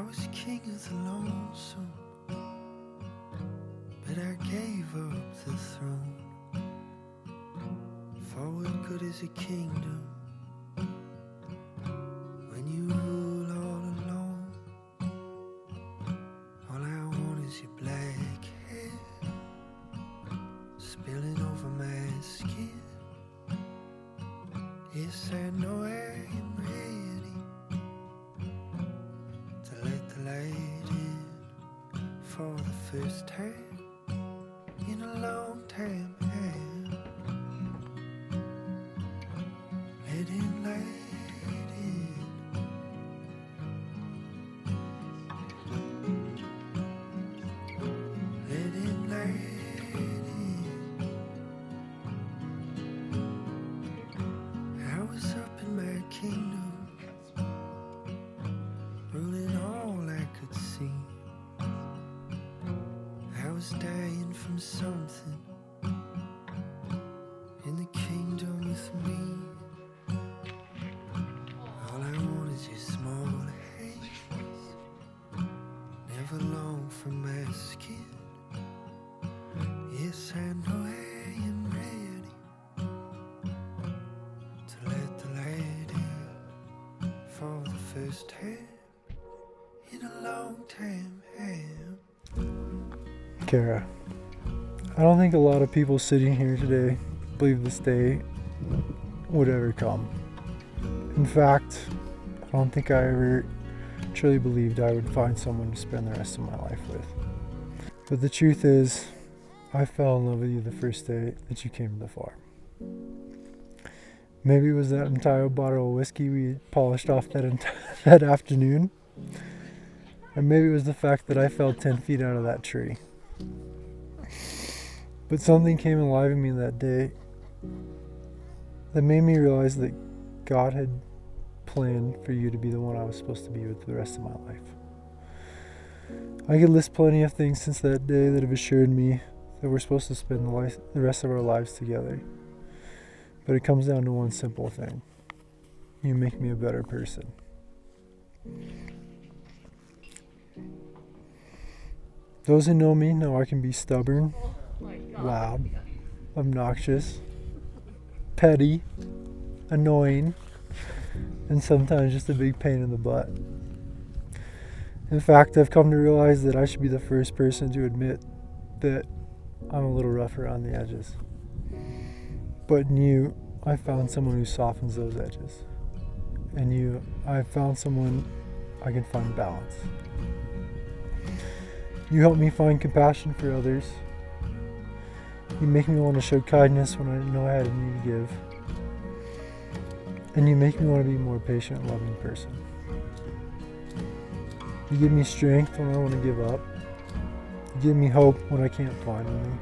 I was king of the lonesome, but I gave up the throne. For what good is a kingdom when you rule all alone? All I want is your black hair spilling over my skin. Yes, I know I am ready to let the light in for the first time in a long time. Let it light in. Let it light in. I was up in my kingdom, ruling all I could see. I was dying from something in the kingdom with me. All I want is your small hands, never long from my skin. Yes, I know I am ready to let the light in for the first time in a long time. Kara, I don't think a lot of people sitting here today believe this day would ever come. In fact, I don't think I ever truly believed I would find someone to spend the rest of my life with. But the truth is, I fell in love with you the first day that you came to the farm. Maybe it was that entire bottle of whiskey we polished off that afternoon. And maybe it was the fact that I fell 10 feet out of that tree. But something came alive in me that day that made me realize that God had planned for you to be the one I was supposed to be with the rest of my life. I could list plenty of things since that day that have assured me that we're supposed to spend the rest of our lives together. But it comes down to one simple thing. You make me a better person. Those who know me know I can be stubborn, loud, obnoxious, petty, annoying, and sometimes just a big pain in the butt. In fact, I've come to realize that I should be the first person to admit that I'm a little rough around the edges. But in you, I found someone who softens those edges. In you, I found someone I can find balance. You help me find compassion for others. You make me want to show kindness when I didn't know I had any to give. And you make me want to be a more patient and loving person. You give me strength when I want to give up. You give me hope when I can't find any.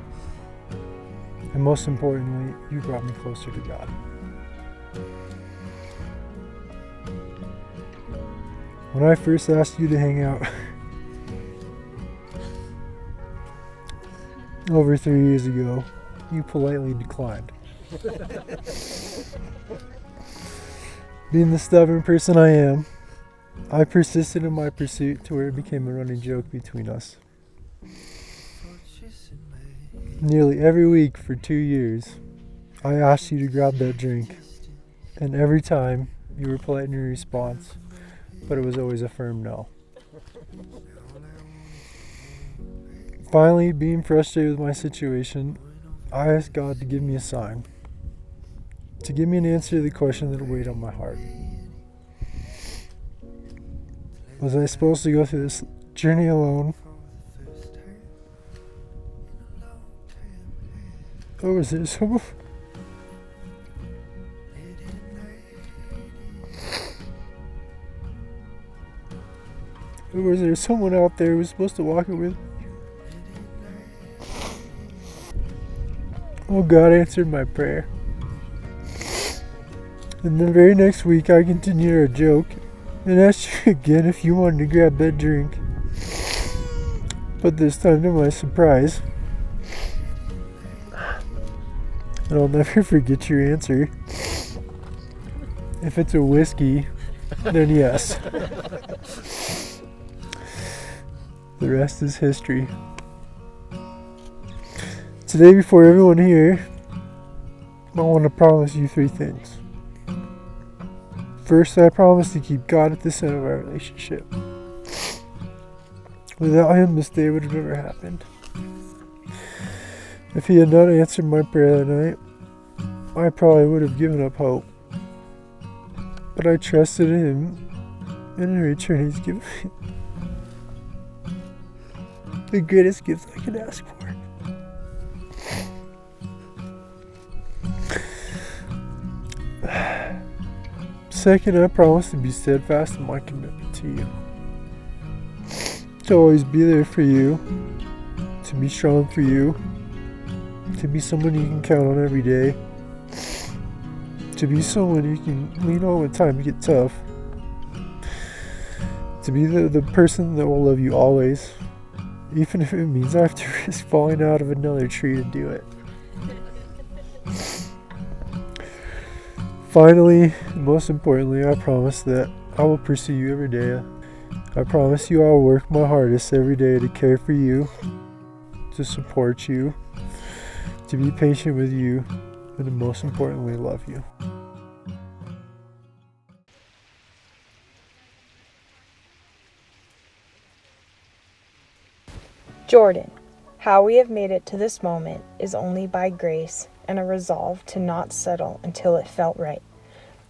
And most importantly, you brought me closer to God. When I first asked you to hang out over 3 years ago, you politely declined. Being the stubborn person I am, I persisted in my pursuit to where it became a running joke between us. Nearly every week for 2 years, I asked you to grab that drink, and every time you were polite in your response, but it was always a firm no. Finally, being frustrated with my situation, I asked God to give me a sign, to give me an answer to the question that weighed on my heart. Was I supposed to go through this journey alone? Or was there someone... Or was there someone out there who was supposed to walk it with me? Oh, God answered my prayer. And the very next week I continued our joke and asked you again if you wanted to grab that drink. But this time, to my surprise, and I'll never forget your answer, if it's a whiskey, then yes. The rest is history. Today, before everyone here, I want to promise you 3 things. First, I promise to keep God at the center of our relationship. Without Him, this day would have never happened. If He had not answered my prayer that night, I probably would have given up hope. But I trusted in Him, and in return He's given me the greatest gift I could ask for. Second, I promise to be steadfast in my commitment to you. To always be there for you. To be strong for you. To be someone you can count on every day. To be someone you can lean on when times get tough. To be the person that will love you always. Even if it means I have to risk falling out of another tree to do it. Finally, and most importantly, I promise that I will pursue you every day. I promise you I will work my hardest every day to care for you, to support you, to be patient with you, and to most importantly, love you. Jordan, how we have made it to this moment is only by grace and a resolve to not settle until it felt right.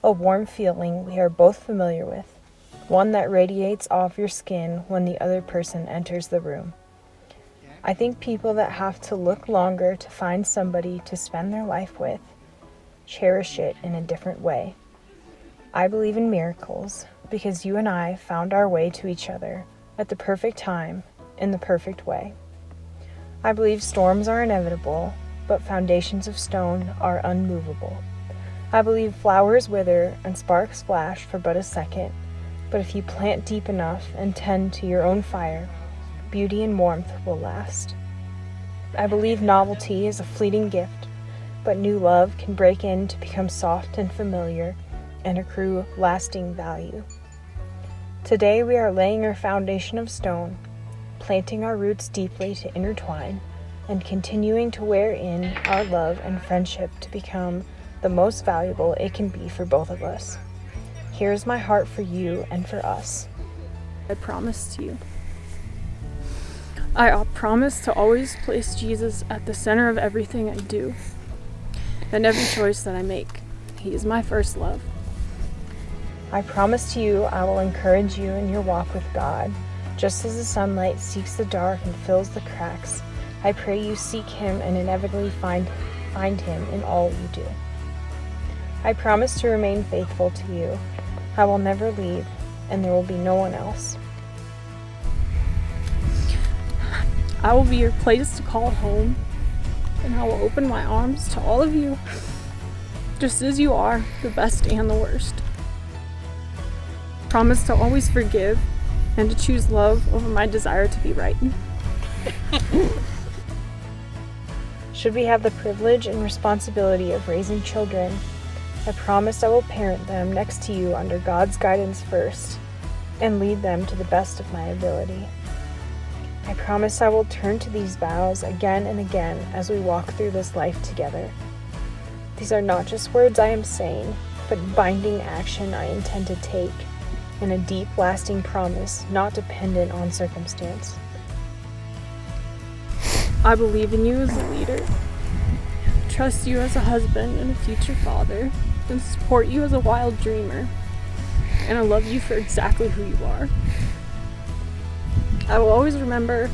A warm feeling we are both familiar with, one that radiates off your skin when the other person enters the room. I think people that have to look longer to find somebody to spend their life with cherish it in a different way. I believe in miracles because you and I found our way to each other at the perfect time in the perfect way. I believe storms are inevitable, but foundations of stone are unmovable. I believe flowers wither and sparks flash for but a second, but if you plant deep enough and tend to your own fire, beauty and warmth will last. I believe novelty is a fleeting gift, but new love can break in to become soft and familiar and accrue lasting value. Today we are laying our foundation of stone, planting our roots deeply to intertwine, and continuing to wear in our love and friendship to become the most valuable it can be for both of us. Here's my heart for you and for us. I promise to you. I promise to always place Jesus at the center of everything I do and every choice that I make. He is my first love. I promise to you I will encourage you in your walk with God. Just as the sunlight seeks the dark and fills the cracks, I pray you seek Him and inevitably find Him in all you do. I promise to remain faithful to you. I will never leave, and there will be no one else. I will be your place to call home, and I will open my arms to all of you, just as you are, the best and the worst. Promise to always forgive and to choose love over my desire to be right. Should we have the privilege and responsibility of raising children, I promise I will parent them next to you under God's guidance first and lead them to the best of my ability. I promise I will turn to these vows again and again as we walk through this life together. These are not just words I am saying, but binding action I intend to take, and a deep, lasting promise not dependent on circumstance. I believe in you as a leader, trust you as a husband and a future father, and support you as a wild dreamer, and I love you for exactly who you are. I will always remember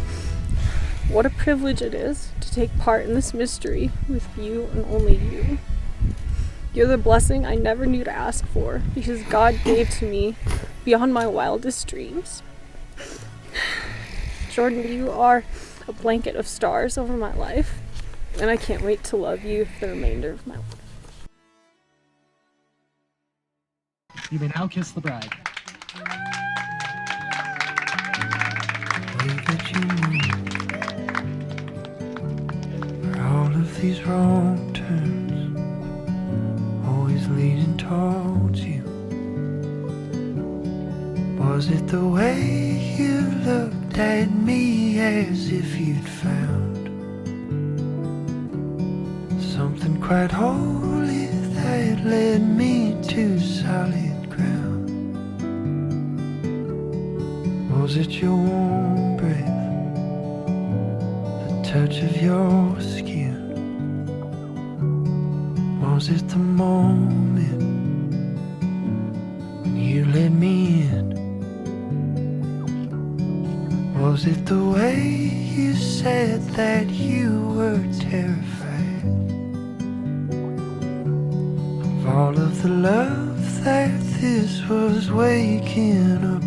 what a privilege it is to take part in this mystery with you and only you. You're the blessing I never knew to ask for because God gave to me beyond my wildest dreams. Jordan, you are a blanket of stars over my life, and I can't wait to love you for the remainder of my life. You may now kiss the bride. Way that you move, where all of these wrong turns always leading towards you. Was it the way you looked looked at me as if you'd found something quite holy that led me to solid ground. Was it your warm breath, the touch of your skin? Was it the moment when you let me in? Was it the way you said that you were terrified of all of the love that this was waking up